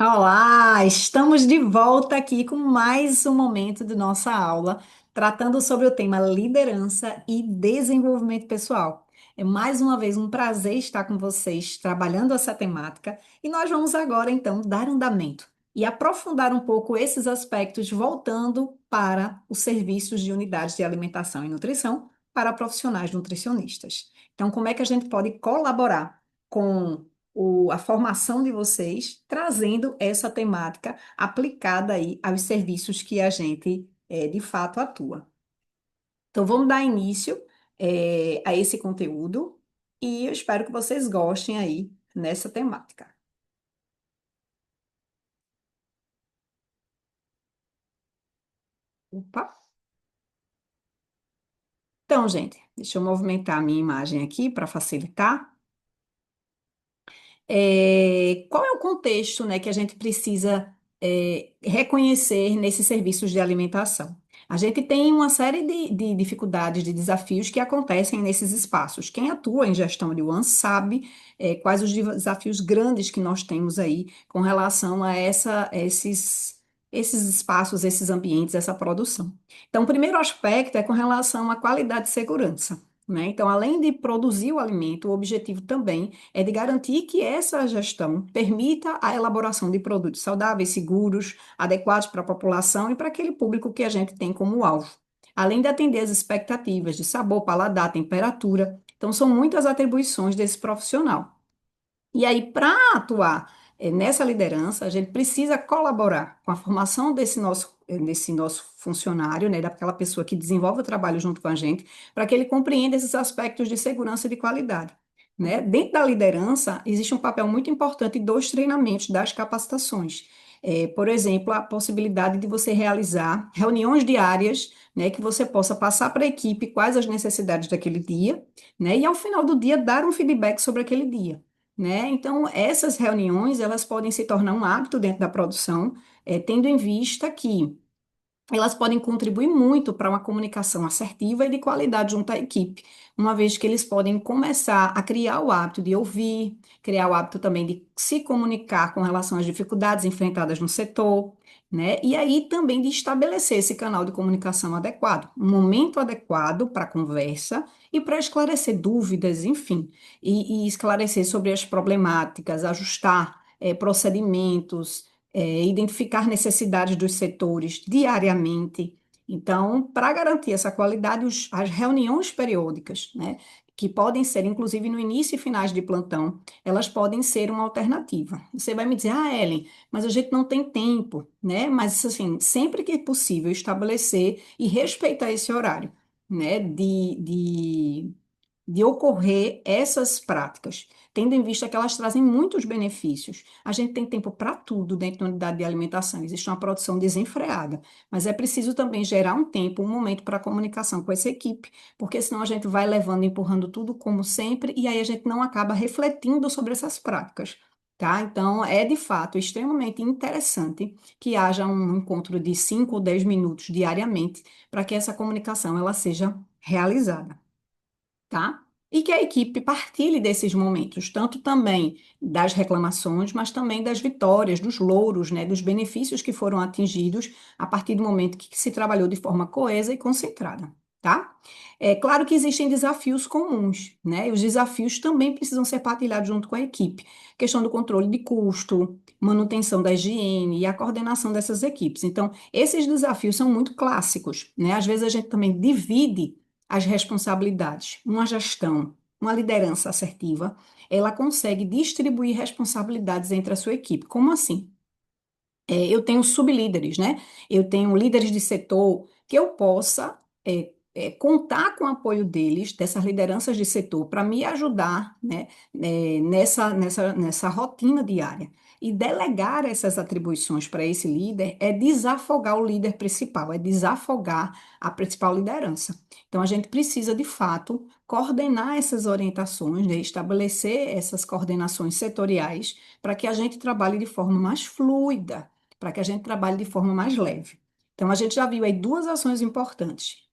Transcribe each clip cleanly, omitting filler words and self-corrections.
Olá, estamos de volta aqui com mais um momento de nossa aula, tratando sobre o tema liderança e desenvolvimento pessoal. É mais uma vez um prazer estar com vocês trabalhando essa temática e nós vamos agora então dar andamento e aprofundar um pouco esses aspectos, voltando para os serviços de unidades de alimentação e nutrição para profissionais nutricionistas. Então, como é que a gente pode colaborar com a formação de vocês, trazendo essa temática aplicada aí aos serviços que a gente de fato atua. Então, vamos dar início a esse conteúdo e eu espero que vocês gostem aí nessa temática. Opa! Então, gente, deixa eu movimentar a minha imagem aqui para facilitar. Qual é o contexto, né, que a gente precisa reconhecer nesses serviços de alimentação? A gente tem uma série de dificuldades, de desafios que acontecem nesses espaços. Quem atua em gestão de one sabe quais os desafios grandes que nós temos aí com relação a esses espaços, esses ambientes, essa produção. Então, o primeiro aspecto é com relação à qualidade e segurança, né? Então, além de produzir o alimento, o objetivo também é de garantir que essa gestão permita a elaboração de produtos saudáveis, seguros, adequados para a população e para aquele público que a gente tem como alvo. Além de atender as expectativas de sabor, paladar, temperatura. Então, são muitas atribuições desse profissional. E aí, para atuar nessa liderança, a gente precisa colaborar com a formação desse nosso funcionário, né, daquela pessoa que desenvolve o trabalho junto com a gente, para que ele compreenda esses aspectos de segurança e de qualidade. Né? Dentro da liderança, existe um papel muito importante dos treinamentos, das capacitações. Por exemplo, a possibilidade de você realizar reuniões diárias, né, que você possa passar para a equipe quais as necessidades daquele dia, né, e ao final do dia dar um feedback sobre aquele dia, né? Então, essas reuniões, elas podem se tornar um hábito dentro da produção, tendo em vista que elas podem contribuir muito para uma comunicação assertiva e de qualidade junto à equipe, uma vez que eles podem começar a criar o hábito de ouvir, criar o hábito também de se comunicar com relação às dificuldades enfrentadas no setor, né? E aí também de estabelecer esse canal de comunicação adequado, um momento adequado para a conversa e para esclarecer dúvidas, enfim, e esclarecer sobre as problemáticas, ajustar procedimentos, identificar necessidades dos setores diariamente. Então, para garantir essa qualidade, as reuniões periódicas, né, que podem ser, inclusive, no início e finais de plantão, elas podem ser uma alternativa. Você vai me dizer, ah, Ellen, mas a gente não tem tempo, né? Mas, assim, sempre que possível, estabelecer e respeitar esse horário, né, de ocorrer essas práticas, tendo em vista que elas trazem muitos benefícios. A gente tem tempo para tudo dentro da unidade de alimentação, existe uma produção desenfreada, mas é preciso também gerar um tempo, um momento para comunicação com essa equipe, porque senão a gente vai levando, empurrando tudo como sempre, e aí a gente não acaba refletindo sobre essas práticas. Tá? Então, é de fato extremamente interessante que haja um encontro de 5 ou 10 minutos diariamente para que essa comunicação ela seja realizada, tá? E que a equipe partilhe desses momentos, tanto também das reclamações, mas também das vitórias, dos louros, né, dos benefícios que foram atingidos a partir do momento que se trabalhou de forma coesa e concentrada, tá? É claro que existem desafios comuns, né? E os desafios também precisam ser partilhados junto com a equipe. Questão do controle de custo, manutenção da higiene e a coordenação dessas equipes. Então, esses desafios são muito clássicos, né? Às vezes a gente também divide as responsabilidades. Uma gestão, uma liderança assertiva, ela consegue distribuir responsabilidades entre a sua equipe. Como assim? Eu tenho sublíderes, né? Eu tenho líderes de setor que eu possa contar com o apoio deles, dessas lideranças de setor, para me ajudar, né, nessa rotina diária. E delegar essas atribuições para esse líder é desafogar o líder principal, é desafogar a principal liderança. Então, a gente precisa, de fato, coordenar essas orientações, né, estabelecer essas coordenações setoriais para que a gente trabalhe de forma mais fluida, para que a gente trabalhe de forma mais leve. Então, a gente já viu aí duas ações importantes.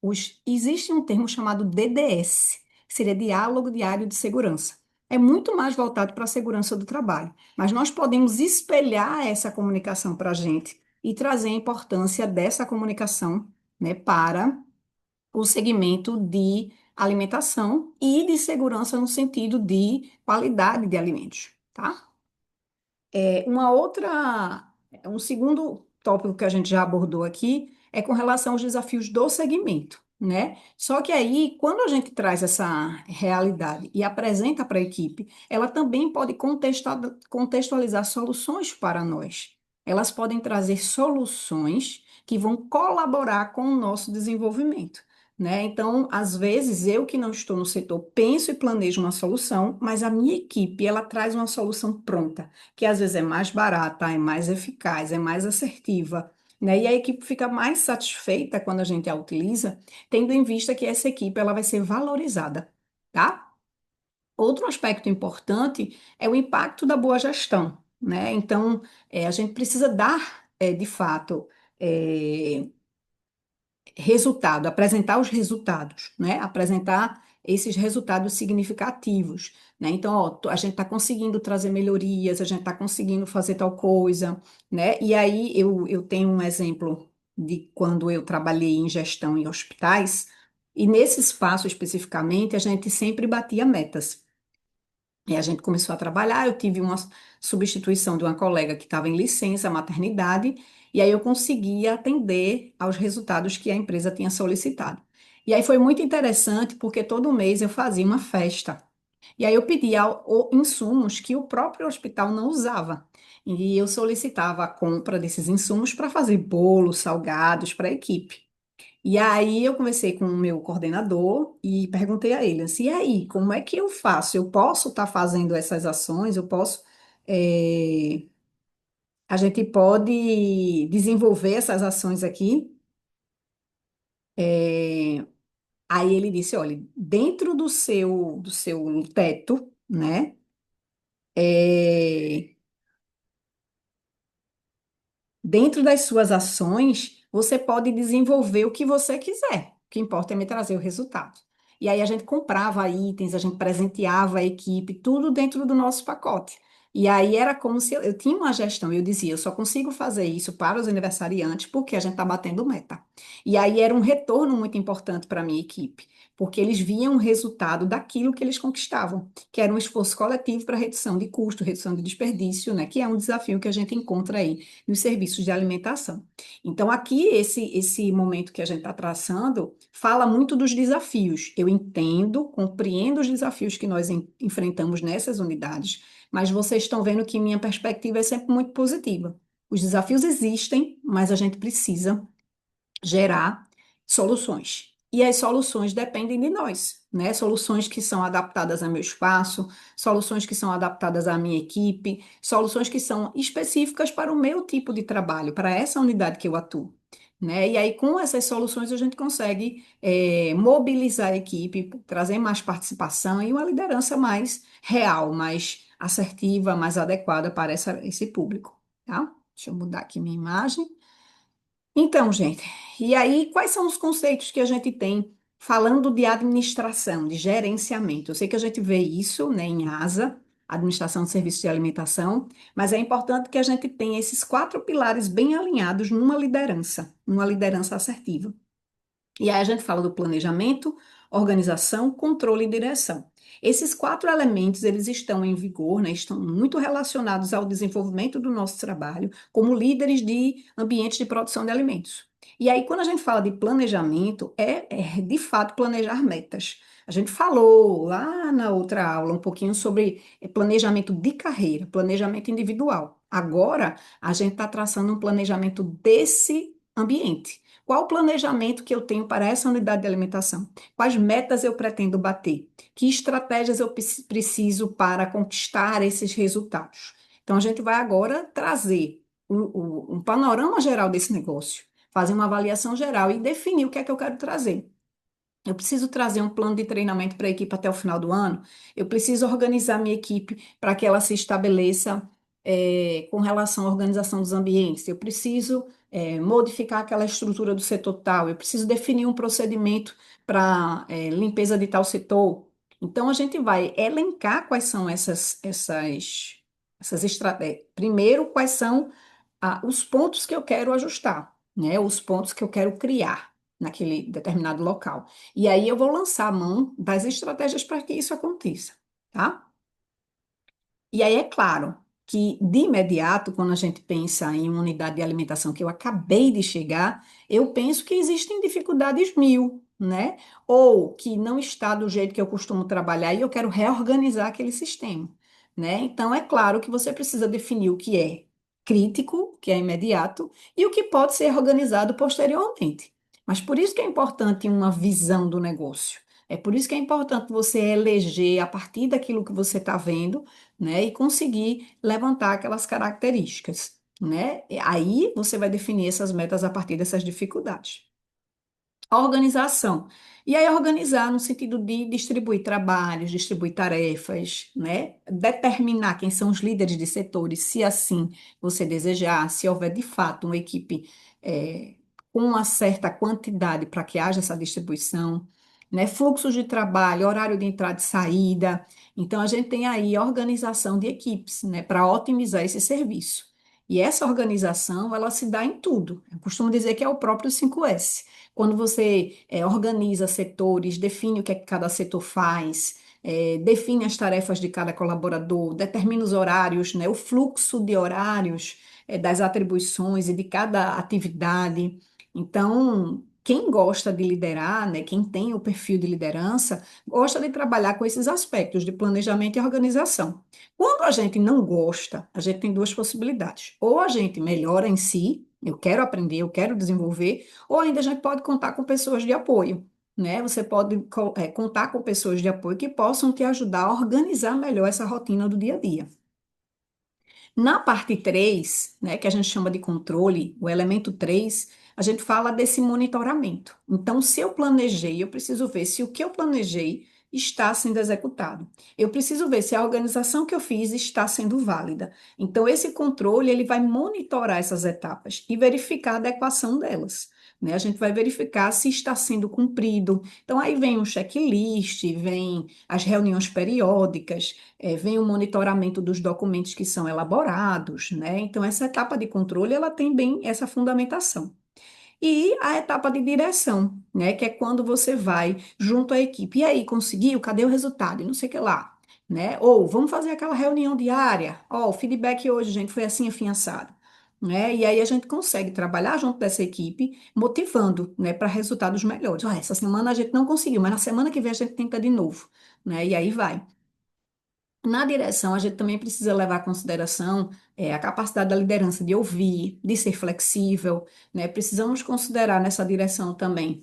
Existe um termo chamado DDS, que seria Diálogo Diário de Segurança. é muito mais voltado para a segurança do trabalho. Mas nós podemos espelhar essa comunicação para a gente e trazer a importância dessa comunicação, né, para o segmento de alimentação e de segurança no sentido de qualidade de alimentos, tá? Um segundo tópico que a gente já abordou aqui é com relação aos desafios do segmento, né? Só que aí, quando a gente traz essa realidade e apresenta para a equipe, ela também pode contextualizar soluções para nós. Elas podem trazer soluções que vão colaborar com o nosso desenvolvimento. Né? Então, às vezes, eu que não estou no setor, penso e planejo uma solução, mas a minha equipe, ela traz uma solução pronta que às vezes é mais barata, é mais eficaz, é mais assertiva, né? E a equipe fica mais satisfeita quando a gente a utiliza, tendo em vista que essa equipe ela vai ser valorizada, tá? Outro aspecto importante é o impacto da boa gestão, né? Então, a gente precisa dar, de fato, é, resultado, apresentar os resultados, né? Apresentar esses resultados significativos, né? Então, ó, a gente está conseguindo trazer melhorias, a gente está conseguindo fazer tal coisa, né? E aí eu tenho um exemplo de quando eu trabalhei em gestão em hospitais, e nesse espaço especificamente a gente sempre batia metas. E a gente começou a trabalhar, eu tive uma substituição de uma colega que estava em licença, maternidade, e aí eu conseguia atender aos resultados que a empresa tinha solicitado. E aí foi muito interessante, porque todo mês eu fazia uma festa. E aí eu pedia insumos que o próprio hospital não usava. E eu solicitava a compra desses insumos para fazer bolos, salgados para a equipe. E aí eu conversei com o meu coordenador e perguntei a ele assim, e aí, como é que eu faço? Eu posso estar fazendo essas ações? Eu posso, eh, a gente pode desenvolver essas ações aqui? Eh, Aí ele disse, olha, dentro do seu teto, né? eh, Dentro das suas ações, você pode desenvolver o que você quiser. O que importa é me trazer o resultado. E aí a gente comprava itens, a gente presenteava a equipe, tudo dentro do nosso pacote. E aí era como se eu tinha uma gestão, eu dizia, eu só consigo fazer isso para os aniversariantes porque a gente está batendo meta. E aí era um retorno muito importante para a minha equipe, porque eles viam o resultado daquilo que eles conquistavam, que era um esforço coletivo para redução de custo, redução de desperdício, né, que é um desafio que a gente encontra aí nos serviços de alimentação. Então, aqui, esse momento que a gente está traçando fala muito dos desafios. Eu entendo, compreendo os desafios que nós enfrentamos nessas unidades, mas vocês estão vendo que minha perspectiva é sempre muito positiva. Os desafios existem, mas a gente precisa gerar soluções. E as soluções dependem de nós, né? Soluções que são adaptadas ao meu espaço, soluções que são adaptadas à minha equipe, soluções que são específicas para o meu tipo de trabalho, para essa unidade que eu atuo. Né? E aí, com essas soluções, a gente consegue mobilizar a equipe, trazer mais participação e uma liderança mais real, mais assertiva, mais adequada para esse público. Tá? Deixa eu mudar aqui minha imagem. Então, gente, e aí quais são os conceitos que a gente tem falando de administração, de gerenciamento? Eu sei que a gente vê isso, né, em ASA, Administração de Serviços de Alimentação, mas é importante que a gente tenha esses quatro pilares bem alinhados numa liderança assertiva. E aí a gente fala do planejamento, organização, controle e direção. Esses quatro elementos, eles estão em vigor, né, estão muito relacionados ao desenvolvimento do nosso trabalho como líderes de ambientes de produção de alimentos. E aí, quando a gente fala de planejamento, é de fato planejar metas. A gente falou lá na outra aula um pouquinho sobre planejamento de carreira, planejamento individual. Agora, a gente está traçando um planejamento desse ambiente. Qual o planejamento que eu tenho para essa unidade de alimentação? Quais metas eu pretendo bater? Que estratégias eu preciso para conquistar esses resultados? Então, a gente vai agora trazer um panorama geral desse negócio, fazer uma avaliação geral e definir o que é que eu quero trazer. Eu preciso trazer um plano de treinamento para a equipe até o final do ano. Eu preciso organizar minha equipe para que ela se estabeleça com relação à organização dos ambientes. Eu preciso modificar aquela estrutura do setor tal. Eu preciso definir um procedimento para limpeza de tal setor. Então, a gente vai elencar quais são essas estratégias. Primeiro, quais são os pontos que eu quero ajustar, né? Os pontos que eu quero criar naquele determinado local. E aí eu vou lançar a mão das estratégias para que isso aconteça, tá? E aí é claro que, de imediato, quando a gente pensa em uma unidade de alimentação que eu acabei de chegar, eu penso que existem dificuldades mil, né? Ou que não está do jeito que eu costumo trabalhar e eu quero reorganizar aquele sistema, né? Então, é claro que você precisa definir o que é crítico, que é imediato, e o que pode ser organizado posteriormente. Mas por isso que é importante uma visão do negócio. É por isso que é importante você eleger a partir daquilo que você está vendo, né? E conseguir levantar aquelas características, né? E aí você vai definir essas metas a partir dessas dificuldades. A organização. E aí, organizar no sentido de distribuir trabalhos, distribuir tarefas, né? Determinar quem são os líderes de setores, se assim você desejar, se houver de fato uma equipe com uma certa quantidade para que haja essa distribuição, né? Fluxos de trabalho, horário de entrada e saída. Então, a gente tem aí organização de equipes, né? Para otimizar esse serviço. E essa organização, ela se dá em tudo. Eu costumo dizer que é o próprio 5S. Quando você organiza setores, define o que é que cada setor faz, define as tarefas de cada colaborador, determina os horários, né, o fluxo de horários, das atribuições e de cada atividade. Então, quem gosta de liderar, né, quem tem o perfil de liderança, gosta de trabalhar com esses aspectos de planejamento e organização. Quando a gente não gosta, a gente tem duas possibilidades. Ou a gente melhora em si, eu quero aprender, eu quero desenvolver, ou ainda a gente pode contar com pessoas de apoio, né? Você pode contar com pessoas de apoio que possam te ajudar a organizar melhor essa rotina do dia a dia. Na parte 3, né, que a gente chama de controle, o elemento 3, a gente fala desse monitoramento. Então, se eu planejei, eu preciso ver se o que eu planejei está sendo executado. Eu preciso ver se a organização que eu fiz está sendo válida. Então, esse controle, ele vai monitorar essas etapas e verificar a adequação delas, né? A gente vai verificar se está sendo cumprido. Então, aí vem um checklist, vem as reuniões periódicas, vem o monitoramento dos documentos que são elaborados, né? Então, essa etapa de controle, ela tem bem essa fundamentação. E a etapa de direção, né? Que é quando você vai junto à equipe. E aí, conseguiu? Cadê o resultado? E não sei o que lá, né? Ou vamos fazer aquela reunião diária. Ó, o feedback hoje, gente, foi assim, assim, assado. Né? E aí a gente consegue trabalhar junto dessa equipe, motivando, né, para resultados melhores. Ó, essa semana a gente não conseguiu, mas na semana que vem a gente tenta de novo, né? E aí vai. Na direção, a gente também precisa levar em consideração a capacidade da liderança de ouvir, de ser flexível, né? Precisamos considerar nessa direção também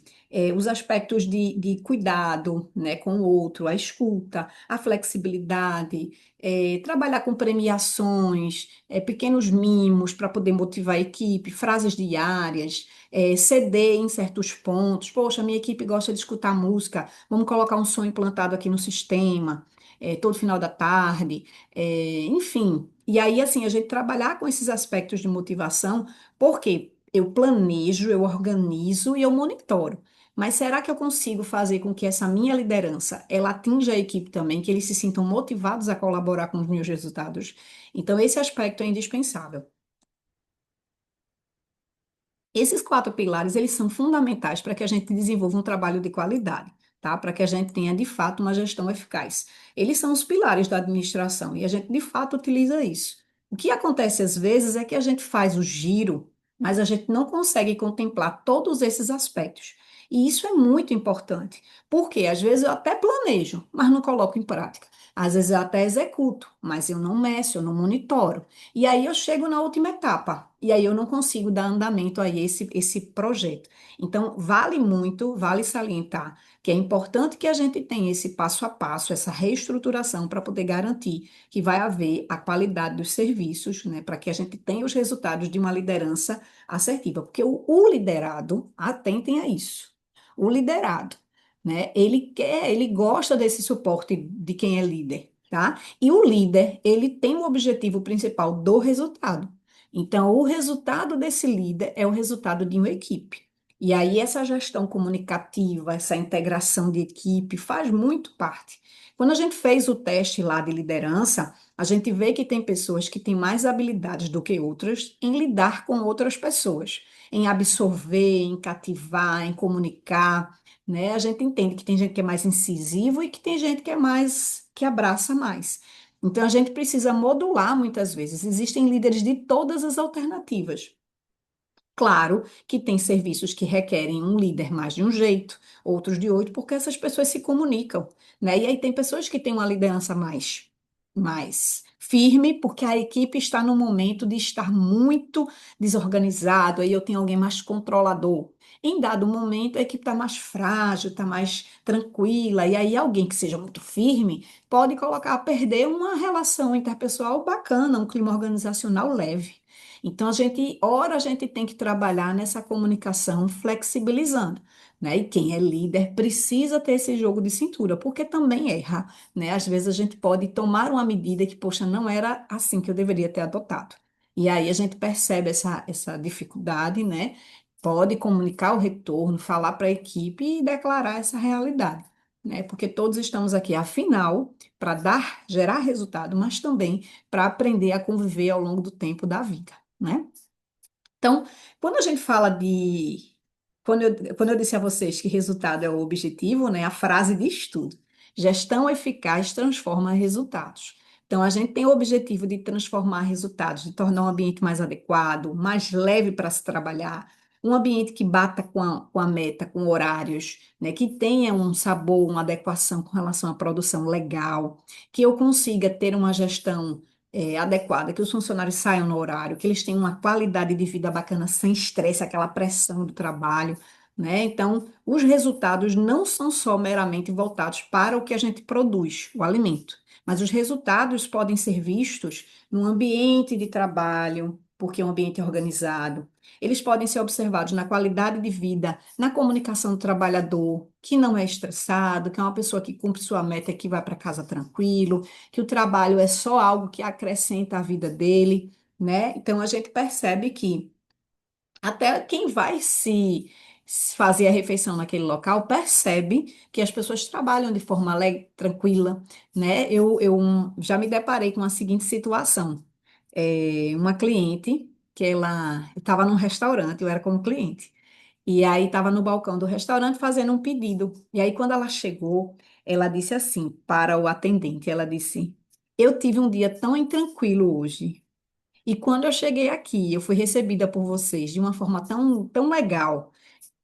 os aspectos de cuidado, né, com o outro, a escuta, a flexibilidade, trabalhar com premiações, pequenos mimos para poder motivar a equipe, frases diárias, ceder em certos pontos. Poxa, minha equipe gosta de escutar música, vamos colocar um som implantado aqui no sistema todo final da tarde, enfim. E aí, assim, a gente trabalhar com esses aspectos de motivação, porque eu planejo, eu organizo e eu monitoro. Mas será que eu consigo fazer com que essa minha liderança, ela atinja a equipe também, que eles se sintam motivados a colaborar com os meus resultados? Então, esse aspecto é indispensável. Esses quatro pilares, eles são fundamentais para que a gente desenvolva um trabalho de qualidade, tá? Para que a gente tenha, de fato, uma gestão eficaz. Eles são os pilares da administração e a gente, de fato, utiliza isso. O que acontece às vezes é que a gente faz o giro, mas a gente não consegue contemplar todos esses aspectos. E isso é muito importante, porque às vezes eu até planejo, mas não coloco em prática. Às vezes eu até executo, mas eu não meço, eu não monitoro. E aí eu chego na última etapa, e aí eu não consigo dar andamento a esse projeto. Então, vale muito, vale salientar que é importante que a gente tenha esse passo a passo, essa reestruturação para poder garantir que vai haver a qualidade dos serviços, né, para que a gente tenha os resultados de uma liderança assertiva. Porque o liderado, atentem a isso, o liderado, né, ele quer, ele gosta desse suporte de quem é líder, tá? E o líder, ele tem o objetivo principal do resultado. Então, o resultado desse líder é o resultado de uma equipe. E aí essa gestão comunicativa, essa integração de equipe faz muito parte. Quando a gente fez o teste lá de liderança, a gente vê que tem pessoas que têm mais habilidades do que outras em lidar com outras pessoas, em absorver, em cativar, em comunicar, né? A gente entende que tem gente que é mais incisivo e que tem gente que é mais, que abraça mais. Então a gente precisa modular muitas vezes. Existem líderes de todas as alternativas. Claro que tem serviços que requerem um líder mais de um jeito, outros de outro, porque essas pessoas se comunicam, né? E aí tem pessoas que têm uma liderança mais firme, porque a equipe está no momento de estar muito desorganizado, aí eu tenho alguém mais controlador. Em dado momento, a equipe está mais frágil, está mais tranquila, e aí alguém que seja muito firme pode colocar a perder uma relação interpessoal bacana, um clima organizacional leve. Então, ora, a gente tem que trabalhar nessa comunicação flexibilizando, né? E quem é líder precisa ter esse jogo de cintura, porque também erra, né? Às vezes a gente pode tomar uma medida que, poxa, não era assim que eu deveria ter adotado. E aí a gente percebe essa dificuldade, né? Pode comunicar o retorno, falar para a equipe e declarar essa realidade, né? Porque todos estamos aqui, afinal, para gerar resultado, mas também para aprender a conviver ao longo do tempo da vida, né? Então, quando a gente fala de. Quando eu disse a vocês que resultado é o objetivo, né? A frase diz tudo. Gestão eficaz transforma resultados. Então, a gente tem o objetivo de transformar resultados, de tornar um ambiente mais adequado, mais leve para se trabalhar, um ambiente que bata com a meta, com horários, né? Que tenha um sabor, uma adequação com relação à produção legal, que eu consiga ter uma gestão adequada, que os funcionários saiam no horário, que eles tenham uma qualidade de vida bacana, sem estresse, aquela pressão do trabalho, né? Então, os resultados não são só meramente voltados para o que a gente produz, o alimento, mas os resultados podem ser vistos no ambiente de trabalho, porque é um ambiente organizado. Eles podem ser observados na qualidade de vida, na comunicação do trabalhador, que não é estressado, que é uma pessoa que cumpre sua meta e que vai para casa tranquilo, que o trabalho é só algo que acrescenta à vida dele, né? Então a gente percebe que até quem vai se fazer a refeição naquele local percebe que as pessoas trabalham de forma alegre, tranquila, né? Eu já me deparei com a seguinte situação. Uma cliente que ela estava num restaurante, eu era como cliente. E aí estava no balcão do restaurante fazendo um pedido. E aí, quando ela chegou, ela disse assim para o atendente, ela disse: Eu tive um dia tão intranquilo hoje. E quando eu cheguei aqui, eu fui recebida por vocês de uma forma tão legal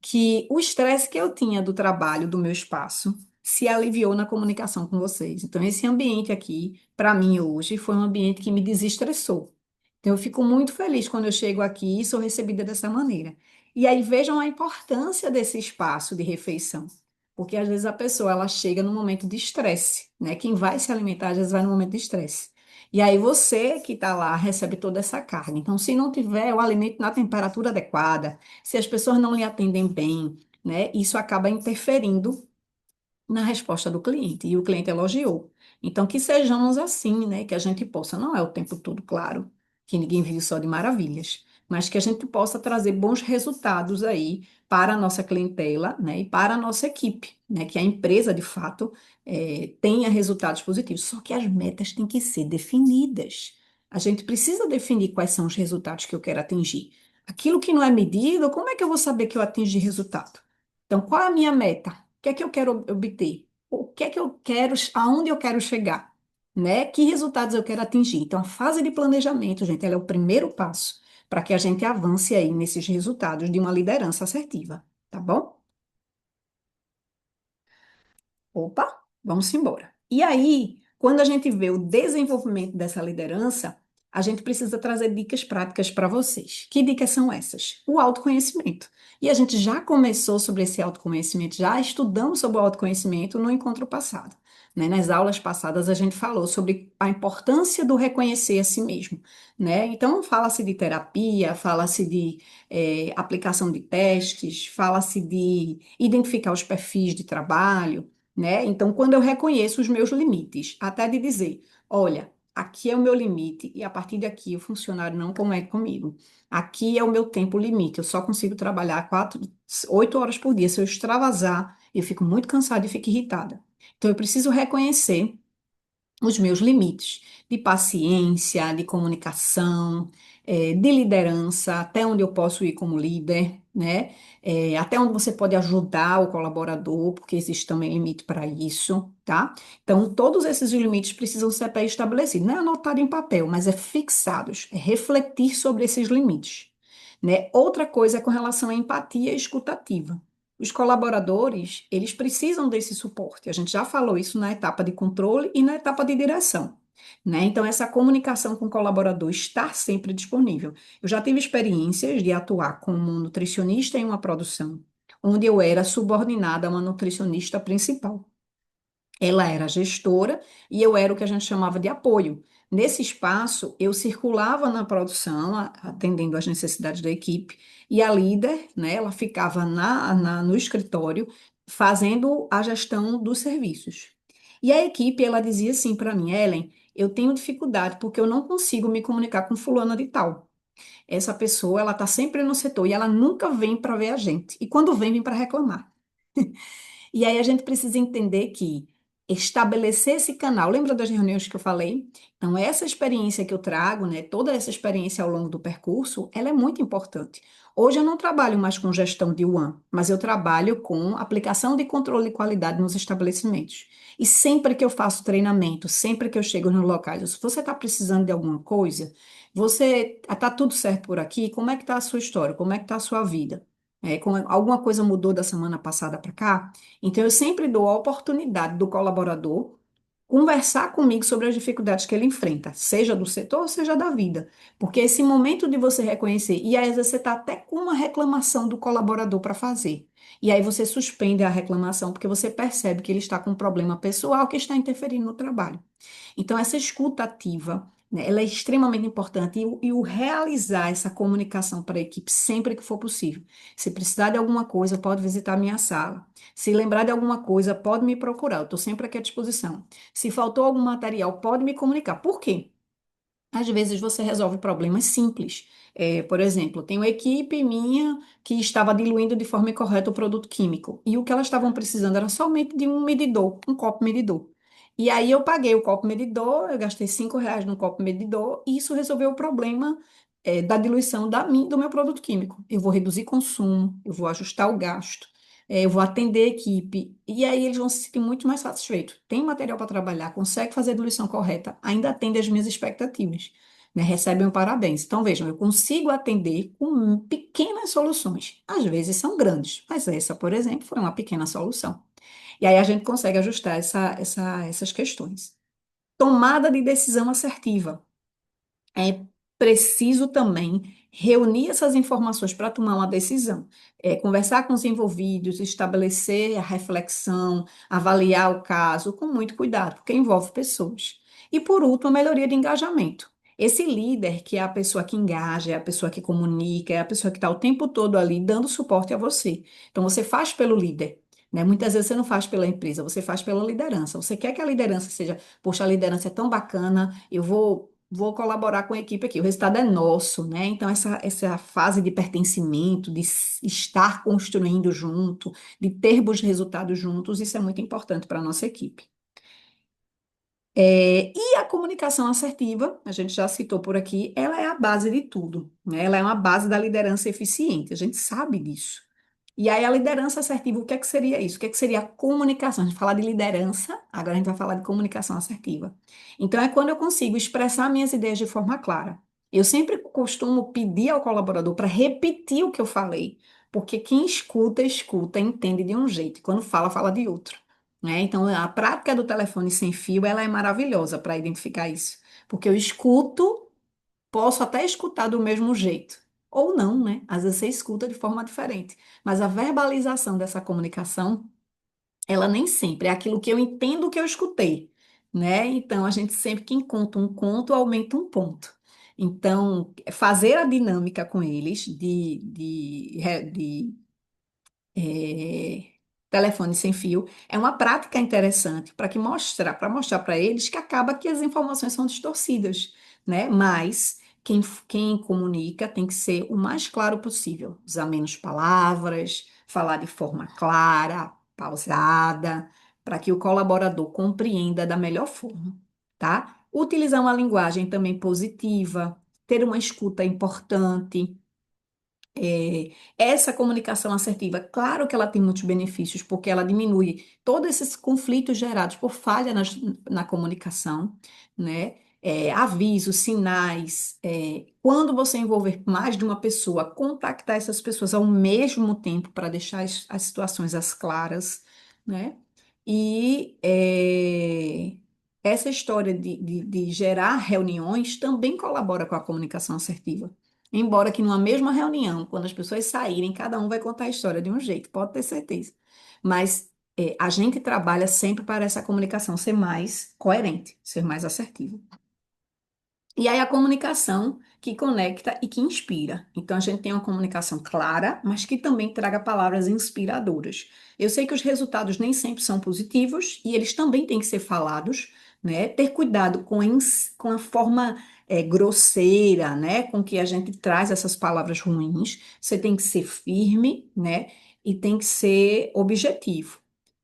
que o estresse que eu tinha do trabalho, do meu espaço, se aliviou na comunicação com vocês. Então, esse ambiente aqui, para mim hoje, foi um ambiente que me desestressou. Então, eu fico muito feliz quando eu chego aqui e sou recebida dessa maneira. E aí vejam a importância desse espaço de refeição. Porque às vezes a pessoa ela chega num momento de estresse, né? Quem vai se alimentar às vezes vai num momento de estresse. E aí você que está lá recebe toda essa carga. Então, se não tiver o alimento na temperatura adequada, se as pessoas não lhe atendem bem, né? Isso acaba interferindo na resposta do cliente, e o cliente elogiou. Então, que sejamos assim, né? Que a gente possa, não é o tempo todo, claro, que ninguém vive só de maravilhas, mas que a gente possa trazer bons resultados aí para a nossa clientela, né? E para a nossa equipe, né? Que a empresa, de fato, tenha resultados positivos. Só que as metas têm que ser definidas. A gente precisa definir quais são os resultados que eu quero atingir. Aquilo que não é medido, como é que eu vou saber que eu atingi resultado? Então, qual é a minha meta? O que é que eu quero obter? O que é que eu quero, aonde eu quero chegar, né? Que resultados eu quero atingir? Então, a fase de planejamento, gente, ela é o primeiro passo para que a gente avance aí nesses resultados de uma liderança assertiva, tá bom? Opa, vamos embora. E aí, quando a gente vê o desenvolvimento dessa liderança, a gente precisa trazer dicas práticas para vocês. Que dicas são essas? O autoconhecimento. E a gente já começou sobre esse autoconhecimento, já estudamos sobre o autoconhecimento no encontro passado. Né? Nas aulas passadas a gente falou sobre a importância do reconhecer a si mesmo, né? Então fala-se de terapia, fala-se de aplicação de testes, fala-se de identificar os perfis de trabalho, né? Então, quando eu reconheço os meus limites, até de dizer, olha, aqui é o meu limite e a partir daqui o funcionário não conecta comigo. Aqui é o meu tempo limite, eu só consigo trabalhar 8 horas por dia. Se eu extravasar, eu fico muito cansada e fico irritada. Então, eu preciso reconhecer os meus limites de paciência, de comunicação, de liderança, até onde eu posso ir como líder, né? Até onde você pode ajudar o colaborador, porque existe também limite para isso, tá? Então, todos esses limites precisam ser pré-estabelecidos, não é anotado em papel, mas é fixados, é refletir sobre esses limites, né? Outra coisa é com relação à empatia escutativa. Os colaboradores, eles precisam desse suporte. A gente já falou isso na etapa de controle e na etapa de direção, né? Então, essa comunicação com o colaborador está sempre disponível. Eu já tive experiências de atuar como nutricionista em uma produção, onde eu era subordinada a uma nutricionista principal. Ela era gestora e eu era o que a gente chamava de apoio. Nesse espaço, eu circulava na produção, atendendo às necessidades da equipe, e a líder, né, ela ficava no escritório fazendo a gestão dos serviços. E a equipe, ela dizia assim para mim, Ellen, eu tenho dificuldade porque eu não consigo me comunicar com fulana de tal. Essa pessoa, ela está sempre no setor e ela nunca vem para ver a gente. E quando vem, vem para reclamar. E aí a gente precisa entender que estabelecer esse canal, lembra das reuniões que eu falei? Então, essa experiência que eu trago, né, toda essa experiência ao longo do percurso, ela é muito importante. Hoje eu não trabalho mais com gestão de one, mas eu trabalho com aplicação de controle de qualidade nos estabelecimentos. E sempre que eu faço treinamento, sempre que eu chego nos locais, se você está precisando de alguma coisa, você está tudo certo por aqui, como é que está a sua história? Como é que está a sua vida? Alguma coisa mudou da semana passada para cá? Então, eu sempre dou a oportunidade do colaborador conversar comigo sobre as dificuldades que ele enfrenta, seja do setor, seja da vida. Porque esse momento de você reconhecer, e às vezes você está até com uma reclamação do colaborador para fazer. E aí você suspende a reclamação, porque você percebe que ele está com um problema pessoal que está interferindo no trabalho. Então, essa escuta ativa, né, ela é extremamente importante e o realizar essa comunicação para a equipe sempre que for possível. Se precisar de alguma coisa, pode visitar a minha sala. Se lembrar de alguma coisa, pode me procurar. Eu estou sempre aqui à disposição. Se faltou algum material, pode me comunicar. Por quê? Às vezes você resolve problemas simples. Por exemplo, tem uma equipe minha que estava diluindo de forma incorreta o produto químico. E o que elas estavam precisando era somente de um medidor, um copo medidor. E aí eu paguei o copo medidor, eu gastei R$ 5 no copo medidor, e isso resolveu o problema, da diluição do meu produto químico. Eu vou reduzir consumo, eu vou ajustar o gasto, eu vou atender a equipe, e aí eles vão se sentir muito mais satisfeitos. Tem material para trabalhar, consegue fazer a diluição correta, ainda atende às minhas expectativas, né? Recebem um parabéns. Então, vejam, eu consigo atender com pequenas soluções. Às vezes são grandes, mas essa, por exemplo, foi uma pequena solução. E aí a gente consegue ajustar essas questões. Tomada de decisão assertiva. É preciso também reunir essas informações para tomar uma decisão. Conversar com os envolvidos, estabelecer a reflexão, avaliar o caso com muito cuidado, porque envolve pessoas. E, por último, a melhoria de engajamento. Esse líder, que é a pessoa que engaja, é a pessoa que comunica, é a pessoa que está o tempo todo ali dando suporte a você. Então, você faz pelo líder. Né? Muitas vezes você não faz pela empresa, você faz pela liderança. Você quer que a liderança seja, poxa, a liderança é tão bacana, eu vou colaborar com a equipe aqui. O resultado é nosso, né? Então, essa fase de pertencimento, de estar construindo junto, de termos resultados juntos, isso é muito importante para a nossa equipe. E a comunicação assertiva, a gente já citou por aqui, ela é a base de tudo, né? Ela é uma base da liderança eficiente, a gente sabe disso. E aí, a liderança assertiva, o que é que seria isso? O que é que seria a comunicação? A gente fala de liderança, agora a gente vai falar de comunicação assertiva. Então, é quando eu consigo expressar minhas ideias de forma clara. Eu sempre costumo pedir ao colaborador para repetir o que eu falei, porque quem escuta, escuta, entende de um jeito, e quando fala, fala de outro. Né? Então, a prática do telefone sem fio, ela é maravilhosa para identificar isso, porque eu escuto, posso até escutar do mesmo jeito, ou não, né? Às vezes você escuta de forma diferente, mas a verbalização dessa comunicação, ela nem sempre é aquilo que eu entendo que eu escutei, né? Então, a gente sempre que encontra um conto, aumenta um ponto. Então, fazer a dinâmica com eles telefone sem fio, é uma prática interessante para mostrar para eles que acaba que as informações são distorcidas, né? Mas quem comunica tem que ser o mais claro possível, usar menos palavras, falar de forma clara, pausada, para que o colaborador compreenda da melhor forma, tá? Utilizar uma linguagem também positiva, ter uma escuta importante. Essa comunicação assertiva, claro que ela tem muitos benefícios, porque ela diminui todos esses conflitos gerados por falha na comunicação, né? Avisos, sinais, quando você envolver mais de uma pessoa, contactar essas pessoas ao mesmo tempo para deixar as situações as claras, né? E essa história de gerar reuniões também colabora com a comunicação assertiva. Embora que numa mesma reunião, quando as pessoas saírem, cada um vai contar a história de um jeito, pode ter certeza. Mas a gente trabalha sempre para essa comunicação ser mais coerente, ser mais assertiva. E aí a comunicação que conecta e que inspira. Então a gente tem uma comunicação clara, mas que também traga palavras inspiradoras. Eu sei que os resultados nem sempre são positivos e eles também têm que ser falados, né? Ter cuidado com a forma grosseira, né? Com que a gente traz essas palavras ruins. Você tem que ser firme, né? E tem que ser objetivo.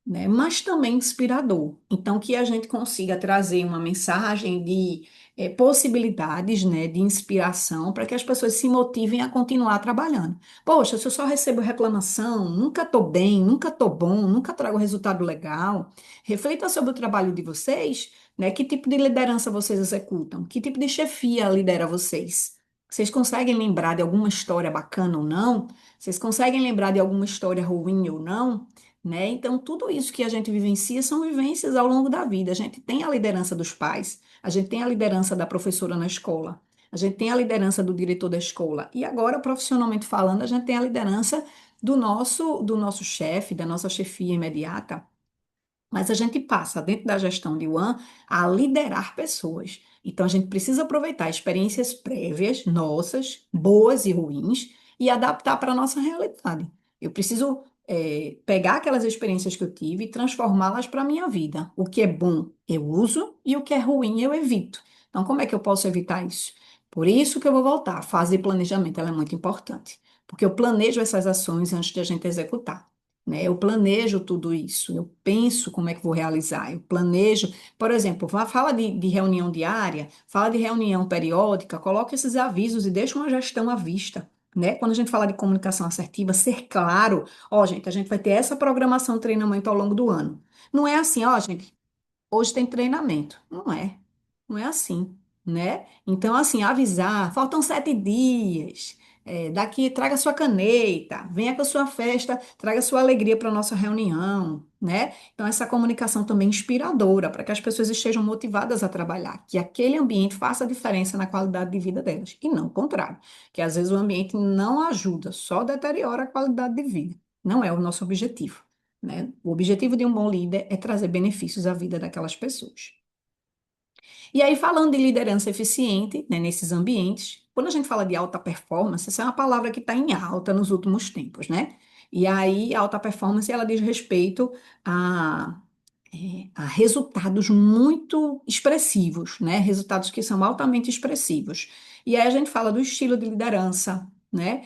Né, mas também inspirador. Então, que a gente consiga trazer uma mensagem de possibilidades, né, de inspiração para que as pessoas se motivem a continuar trabalhando. Poxa, se eu só recebo reclamação, nunca estou bem, nunca estou bom, nunca trago resultado legal, reflita sobre o trabalho de vocês, né? Que tipo de liderança vocês executam? Que tipo de chefia lidera vocês? Vocês conseguem lembrar de alguma história bacana ou não? Vocês conseguem lembrar de alguma história ruim ou não? Né? Então, tudo isso que a gente vivencia são vivências ao longo da vida. A gente tem a liderança dos pais, a gente tem a liderança da professora na escola, a gente tem a liderança do diretor da escola. E agora, profissionalmente falando, a gente tem a liderança do nosso chefe, da nossa chefia imediata. Mas a gente passa, dentro da gestão de One, a liderar pessoas. Então, a gente precisa aproveitar experiências prévias, nossas, boas e ruins, e adaptar para a nossa realidade. Eu preciso, pegar aquelas experiências que eu tive e transformá-las para a minha vida. O que é bom, eu uso, e o que é ruim, eu evito. Então, como é que eu posso evitar isso? Por isso que eu vou voltar. A fase de planejamento, ela é muito importante. Porque eu planejo essas ações antes de a gente executar, né? Eu planejo tudo isso, eu penso como é que vou realizar, eu planejo, por exemplo, fala de reunião diária, fala de reunião periódica, coloca esses avisos e deixa uma gestão à vista. Né? Quando a gente fala de comunicação assertiva, ser claro, ó, gente, a gente vai ter essa programação de treinamento ao longo do ano. Não é assim, ó, gente, hoje tem treinamento. Não é. Não é assim, né? Então, assim, avisar, faltam 7 dias. Daqui, traga sua caneta, venha com a sua festa, traga sua alegria para a nossa reunião, né? Então, essa comunicação também inspiradora, para que as pessoas estejam motivadas a trabalhar, que aquele ambiente faça diferença na qualidade de vida delas, e não o contrário, que às vezes o ambiente não ajuda, só deteriora a qualidade de vida. Não é o nosso objetivo, né? O objetivo de um bom líder é trazer benefícios à vida daquelas pessoas. E aí, falando de liderança eficiente, né, nesses ambientes, quando a gente fala de alta performance, essa é uma palavra que está em alta nos últimos tempos, né? E aí, a alta performance, ela diz respeito a, a resultados muito expressivos, né? Resultados que são altamente expressivos. E aí, a gente fala do estilo de liderança, né?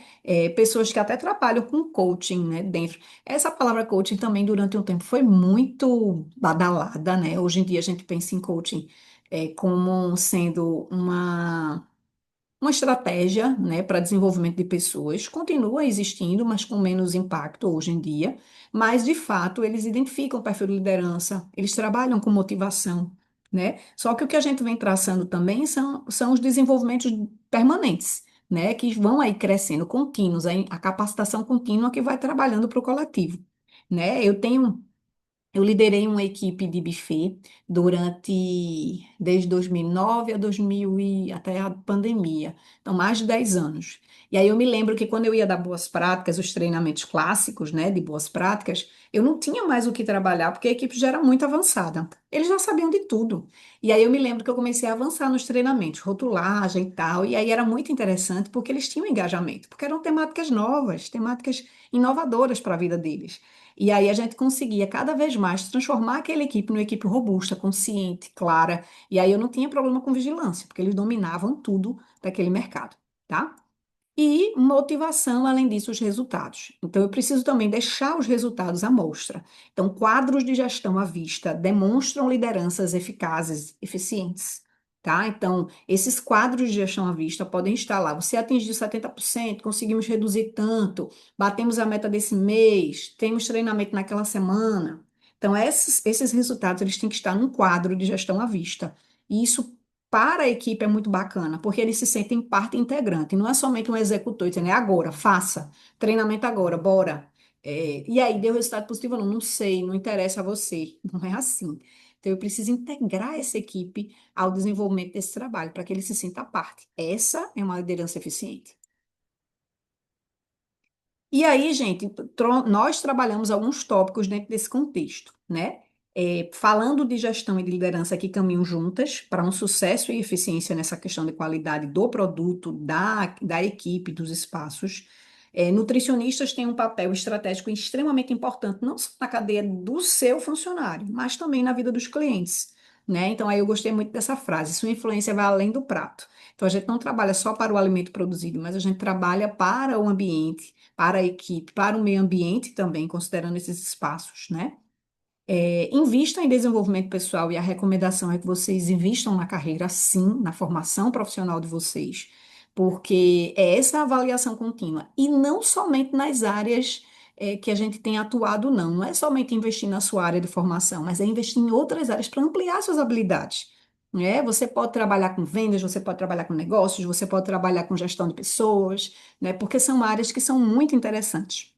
Pessoas que até trabalham com coaching, né, dentro. Essa palavra coaching também, durante um tempo, foi muito badalada, né? Hoje em dia, a gente pensa em coaching como sendo uma estratégia, né, para desenvolvimento de pessoas. Continua existindo, mas com menos impacto hoje em dia. Mas, de fato, eles identificam o perfil de liderança, eles trabalham com motivação, né? Só que o que a gente vem traçando também são os desenvolvimentos permanentes, né, que vão aí crescendo, contínuos, a capacitação contínua que vai trabalhando para o coletivo, né? Eu liderei uma equipe de buffet desde 2009 a 2000 e até a pandemia, então mais de 10 anos. E aí eu me lembro que quando eu ia dar boas práticas, os treinamentos clássicos, né, de boas práticas, eu não tinha mais o que trabalhar porque a equipe já era muito avançada. Eles já sabiam de tudo. E aí eu me lembro que eu comecei a avançar nos treinamentos, rotulagem e tal, e aí era muito interessante porque eles tinham engajamento, porque eram temáticas novas, temáticas inovadoras para a vida deles. E aí a gente conseguia cada vez mais transformar aquela equipe numa equipe robusta, consciente, clara. E aí eu não tinha problema com vigilância, porque eles dominavam tudo daquele mercado, tá? E motivação, além disso, os resultados. Então, eu preciso também deixar os resultados à mostra. Então, quadros de gestão à vista demonstram lideranças eficazes, eficientes. Tá? Então, esses quadros de gestão à vista podem estar lá. Você atingiu 70%, conseguimos reduzir tanto, batemos a meta desse mês, temos treinamento naquela semana. Então, esses resultados eles têm que estar num quadro de gestão à vista. E isso para a equipe é muito bacana, porque eles se sentem parte integrante, não é somente um executor, dizendo, é agora, faça, treinamento agora, bora. E aí, deu resultado positivo? Não, não sei, não interessa a você. Não é assim. Então, eu preciso integrar essa equipe ao desenvolvimento desse trabalho, para que ele se sinta parte. Essa é uma liderança eficiente. E aí, gente, nós trabalhamos alguns tópicos dentro desse contexto, né? Falando de gestão e de liderança que caminham juntas para um sucesso e eficiência nessa questão de qualidade do produto, da equipe, dos espaços. Nutricionistas têm um papel estratégico extremamente importante, não só na cadeia do seu funcionário, mas também na vida dos clientes, né? Então, aí eu gostei muito dessa frase: sua influência vai além do prato. Então, a gente não trabalha só para o alimento produzido, mas a gente trabalha para o ambiente, para a equipe, para o meio ambiente também, considerando esses espaços, né? Invista em desenvolvimento pessoal e a recomendação é que vocês invistam na carreira, sim, na formação profissional de vocês, porque é essa avaliação contínua e não somente nas áreas que a gente tem atuado, não. Não é somente investir na sua área de formação, mas é investir em outras áreas para ampliar suas habilidades. Né? Você pode trabalhar com vendas, você pode trabalhar com negócios, você pode trabalhar com gestão de pessoas, né? Porque são áreas que são muito interessantes.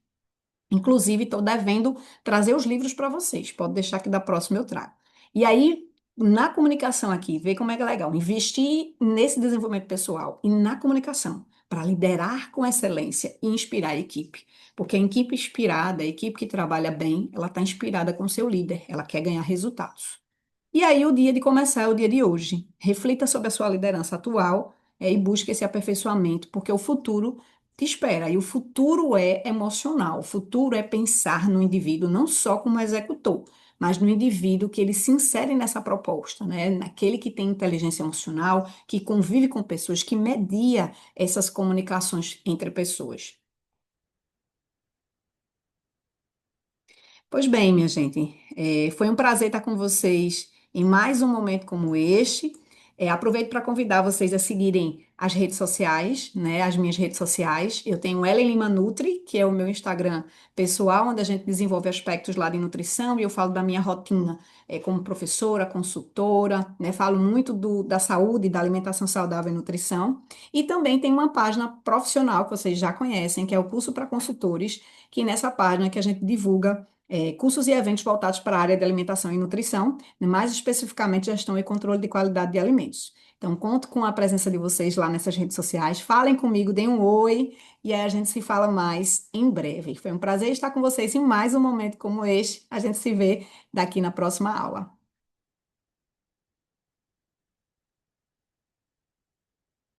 Inclusive, estou devendo trazer os livros para vocês. Pode deixar que da próxima eu trago. E aí, na comunicação aqui, vê como é que é legal. Investir nesse desenvolvimento pessoal e na comunicação para liderar com excelência e inspirar a equipe. Porque a equipe inspirada, a equipe que trabalha bem, ela está inspirada com o seu líder. Ela quer ganhar resultados. E aí, o dia de começar é o dia de hoje. Reflita sobre a sua liderança atual, e busque esse aperfeiçoamento, porque o futuro te espera. E o futuro é emocional. O futuro é pensar no indivíduo não só como executor, mas no indivíduo que ele se insere nessa proposta, né? Naquele que tem inteligência emocional, que convive com pessoas, que media essas comunicações entre pessoas. Pois bem, minha gente, foi um prazer estar com vocês em mais um momento como este. Aproveito para convidar vocês a seguirem as redes sociais, né, as minhas redes sociais. Eu tenho Ellen Lima Nutri, que é o meu Instagram pessoal, onde a gente desenvolve aspectos lá de nutrição e eu falo da minha rotina, como professora, consultora, né, falo muito da saúde, da alimentação saudável e nutrição. E também tem uma página profissional que vocês já conhecem, que é o Curso para Consultores, que nessa página que a gente divulga cursos e eventos voltados para a área de alimentação e nutrição, né, mais especificamente gestão e controle de qualidade de alimentos. Então, conto com a presença de vocês lá nessas redes sociais. Falem comigo, deem um oi e aí a gente se fala mais em breve. Foi um prazer estar com vocês em mais um momento como este. A gente se vê daqui na próxima aula.